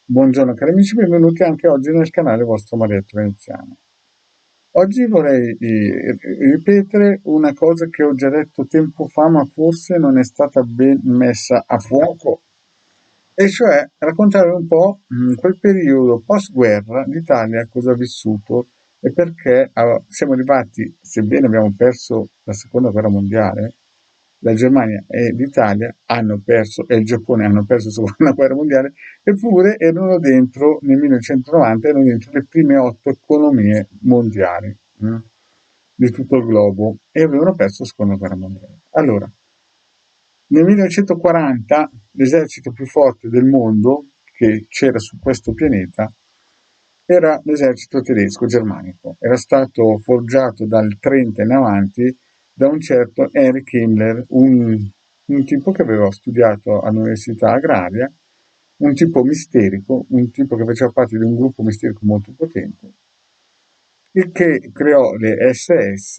Buongiorno cari amici, benvenuti anche oggi nel canale vostro Marietto Veneziano. Oggi vorrei ripetere una cosa che ho già detto tempo fa, ma forse non è stata ben messa a fuoco, e cioè raccontare un po' quel periodo post-guerra l'Italia cosa ha vissuto e perché siamo arrivati, sebbene abbiamo perso la seconda guerra mondiale, la Germania e l'Italia hanno perso, e il Giappone hanno perso la seconda guerra mondiale, eppure erano dentro, nel 1990, erano dentro le prime 8 economie mondiali di tutto il globo e avevano perso la seconda guerra mondiale. Allora, nel 1940 l'esercito più forte del mondo che c'era su questo pianeta era l'esercito tedesco germanico. Era stato forgiato dal 30 in avanti da un certo Erich Himmler, un tipo che aveva studiato all'università agraria, un tipo misterico, un tipo che faceva parte di un gruppo misterico molto potente, il che creò le SS,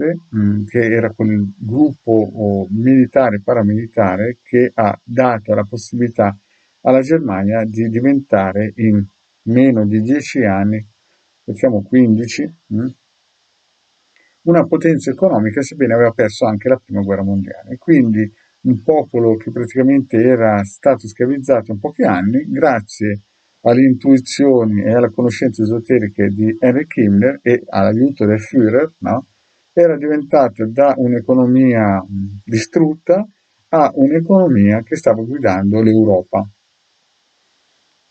che era quel gruppo militare paramilitare che ha dato la possibilità alla Germania di diventare in meno di 10 anni, facciamo 15, una potenza economica, sebbene aveva perso anche la prima guerra mondiale. Quindi un popolo che praticamente era stato schiavizzato in pochi anni, grazie alle intuizioni e alle conoscenze esoteriche di Heinrich Himmler e all'aiuto del Führer, no? Era diventato da un'economia distrutta a un'economia che stava guidando l'Europa.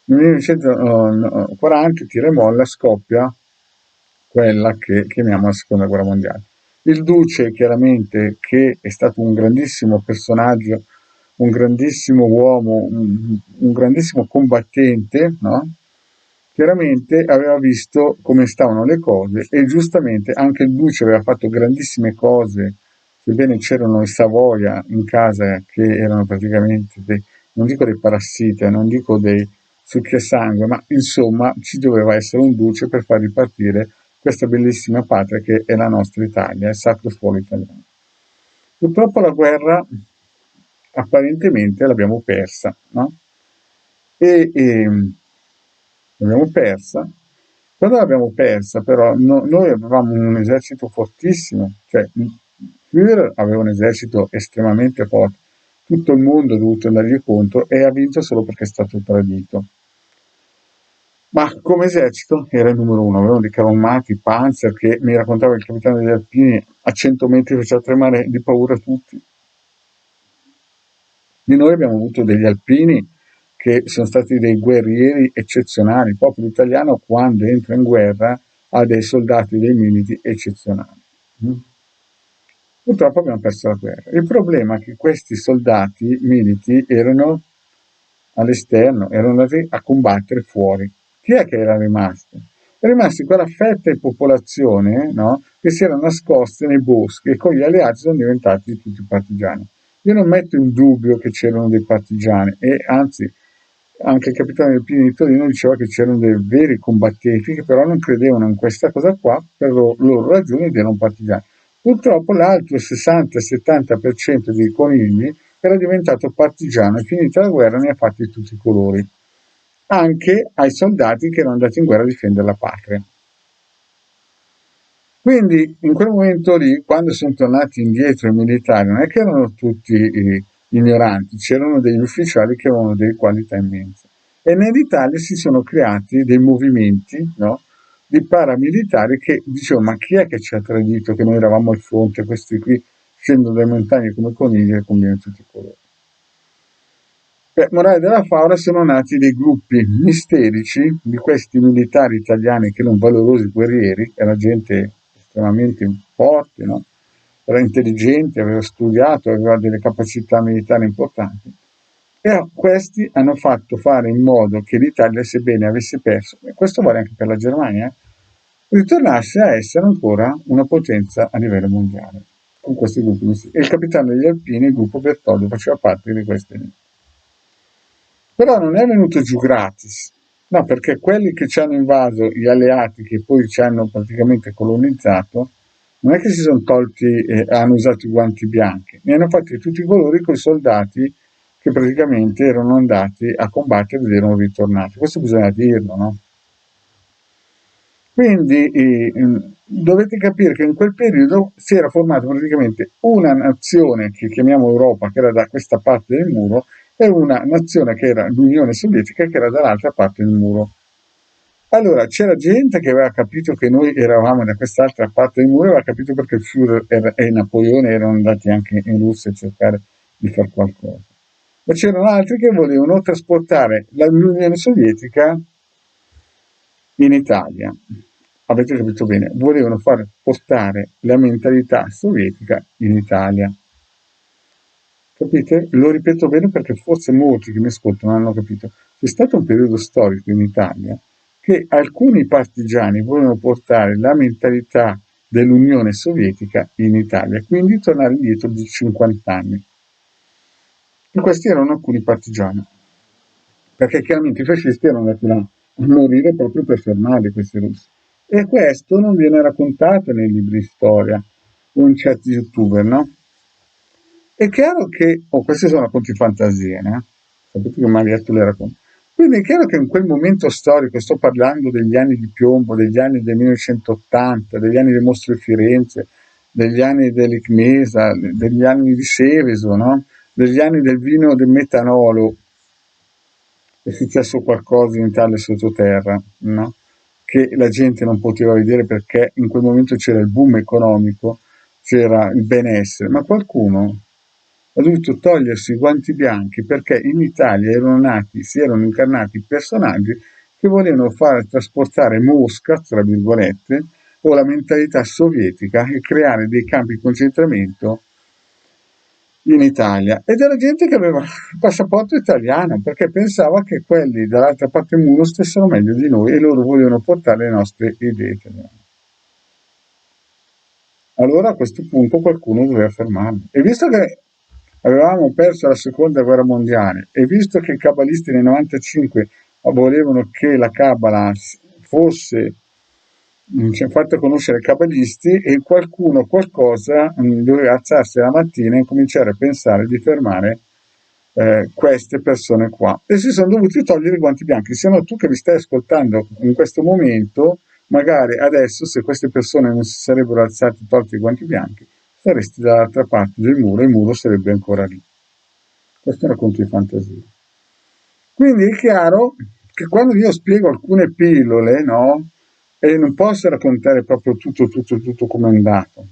Nel 1940 tira e molla scoppia quella che chiamiamo la seconda guerra mondiale. Il duce, chiaramente, che è stato un grandissimo personaggio, un grandissimo uomo, un grandissimo combattente, no? Chiaramente aveva visto come stavano le cose e giustamente anche il duce aveva fatto grandissime cose, sebbene c'erano i Savoia in casa che erano praticamente non dico dei parassiti, non dico dei succhiasangue, ma insomma ci doveva essere un duce per far ripartire questa bellissima patria che è la nostra Italia, il Sacro Suolo Italiano. Purtroppo la guerra apparentemente l'abbiamo persa, no? E l'abbiamo persa. Quando l'abbiamo persa, però, noi avevamo un esercito fortissimo, cioè Führer aveva un esercito estremamente forte, tutto il mondo ha dovuto andargli contro e ha vinto solo perché è stato tradito. Ma come esercito era il numero uno, avevano dei carrommati, Panzer, che mi raccontava il capitano degli Alpini, a 100 metri faceva tremare di paura tutti. Di noi abbiamo avuto degli alpini che sono stati dei guerrieri eccezionali. Il popolo italiano quando entra in guerra ha dei soldati, dei militi eccezionali. Purtroppo abbiamo perso la guerra. Il problema è che questi soldati militi erano all'esterno, erano andati a combattere fuori. Chi è che era rimasto? È rimasta quella fetta di popolazione, no, che si era nascosta nei boschi e con gli alleati sono diventati tutti partigiani. Io non metto in dubbio che c'erano dei partigiani e anzi anche il capitano del Pini di Torino diceva che c'erano dei veri combattenti che però non credevano in questa cosa qua per loro ragioni ed erano partigiani. Purtroppo l'altro 60-70% dei conigli era diventato partigiano e finita la guerra ne ha fatti tutti i colori, anche ai soldati che erano andati in guerra a difendere la patria. Quindi in quel momento lì, quando sono tornati indietro i militari, non è che erano tutti ignoranti, c'erano degli ufficiali che avevano delle qualità immense. E nell'Italia si sono creati dei movimenti, no, di paramilitari che dicevano ma chi è che ci ha tradito, che noi eravamo al fronte, questi qui scendono dalle montagne come conigli e combinano tutti i colori. Per morale della favola sono nati dei gruppi misterici di questi militari italiani che erano valorosi guerrieri, era gente estremamente forte, no? Era intelligente, aveva studiato, aveva delle capacità militari importanti. E questi hanno fatto fare in modo che l'Italia, sebbene avesse perso, e questo vale anche per la Germania, ritornasse a essere ancora una potenza a livello mondiale, con questi gruppi misterici. E il capitano degli Alpini, il gruppo Bertoldo, faceva parte di questi. Però non è venuto giù gratis, no, perché quelli che ci hanno invaso, gli alleati che poi ci hanno praticamente colonizzato, non è che si sono tolti e hanno usato i guanti bianchi, ne hanno fatti tutti i colori con i soldati che praticamente erano andati a combattere ed erano ritornati. Questo bisogna dirlo, no? Quindi dovete capire che in quel periodo si era formata praticamente una nazione che chiamiamo Europa, che era da questa parte del muro, e una nazione che era l'Unione Sovietica, che era dall'altra parte del muro. Allora, c'era gente che aveva capito che noi eravamo da quest'altra parte del muro, aveva capito perché il Führer e Napoleone erano andati anche in Russia a cercare di fare qualcosa. Ma c'erano altri che volevano trasportare l'Unione Sovietica in Italia. Avete capito bene? Volevano far portare la mentalità sovietica in Italia. Capite? Lo ripeto bene perché forse molti che mi ascoltano non hanno capito. C'è stato un periodo storico in Italia che alcuni partigiani volevano portare la mentalità dell'Unione Sovietica in Italia, quindi tornare indietro di 50 anni. E questi erano alcuni partigiani, perché chiaramente i fascisti erano andati là a morire proprio per fermare questi russi. E questo non viene raccontato nei libri di storia o in certi youtuber, no? È chiaro che, questi sono racconti fantasie, né? Sapete che Marietto le racconta. Quindi è chiaro che in quel momento storico, sto parlando degli anni di piombo, degli anni del 1980, degli anni del Mostro di Firenze, degli anni dell'Icmesa, degli anni di Seveso, no? Degli anni del vino del metanolo, è successo qualcosa in Italia sottoterra, no? Che la gente non poteva vedere perché in quel momento c'era il boom economico, c'era il benessere, ma qualcuno ha dovuto togliersi i guanti bianchi perché in Italia si erano incarnati personaggi che volevano far trasportare Mosca, tra virgolette, o la mentalità sovietica e creare dei campi di concentramento in Italia. Ed era gente che aveva il passaporto italiano perché pensava che quelli dall'altra parte del muro stessero meglio di noi e loro volevano portare le nostre idee italiane. Allora a questo punto qualcuno doveva fermarli. E visto che avevamo perso la seconda guerra mondiale e visto che i cabalisti nel 95 volevano che la Cabala fosse fatta conoscere ai cabalisti e qualcuno qualcosa doveva alzarsi la mattina e cominciare a pensare di fermare queste persone qua e si sono dovuti togliere i guanti bianchi. Se no tu che mi stai ascoltando in questo momento, magari adesso se queste persone non si sarebbero alzate e tolti i guanti bianchi, saresti dall'altra parte del muro e il muro sarebbe ancora lì. Questo è un racconto di fantasia. Quindi è chiaro che quando io spiego alcune pillole, no? E non posso raccontare proprio tutto come è andato,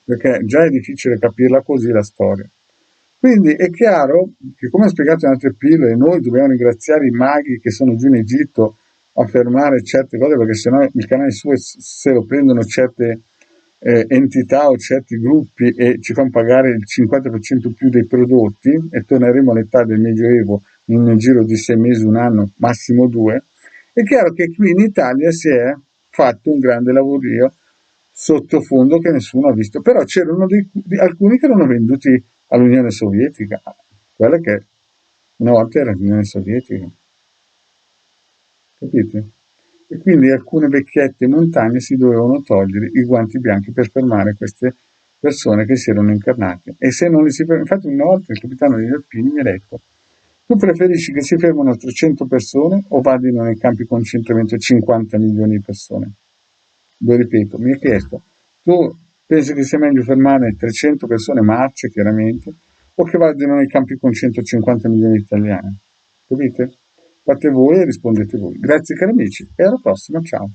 perché già è difficile capirla così la storia. Quindi è chiaro che, come ho spiegato in altre pillole, noi dobbiamo ringraziare i maghi che sono giù in Egitto a fermare certe cose, perché sennò il canale Suez se lo prendono certe entità o certi gruppi e ci fanno pagare il 50% più dei prodotti e torneremo all'età del Medioevo in un giro di 6 mesi, un anno, massimo 2. È chiaro che qui in Italia si è fatto un grande lavorio sottofondo che nessuno ha visto, però c'erano alcuni che erano venduti all'Unione Sovietica, quella che una volta era l'Unione Sovietica, capite? E quindi alcune vecchiette montagne si dovevano togliere i guanti bianchi per fermare queste persone che si erano incarnate. E se non li si fermano, infatti una volta il capitano degli Alpini mi ha detto: tu preferisci che si fermano 300 persone o vadino nei campi di concentramento 50 milioni di persone? Lo ripeto, mi ha chiesto, tu pensi che sia meglio fermare 300 persone marce, chiaramente, o che vadano nei campi con 150 milioni di italiani? Capite? Fate voi e rispondete voi. Grazie cari amici e alla prossima, ciao.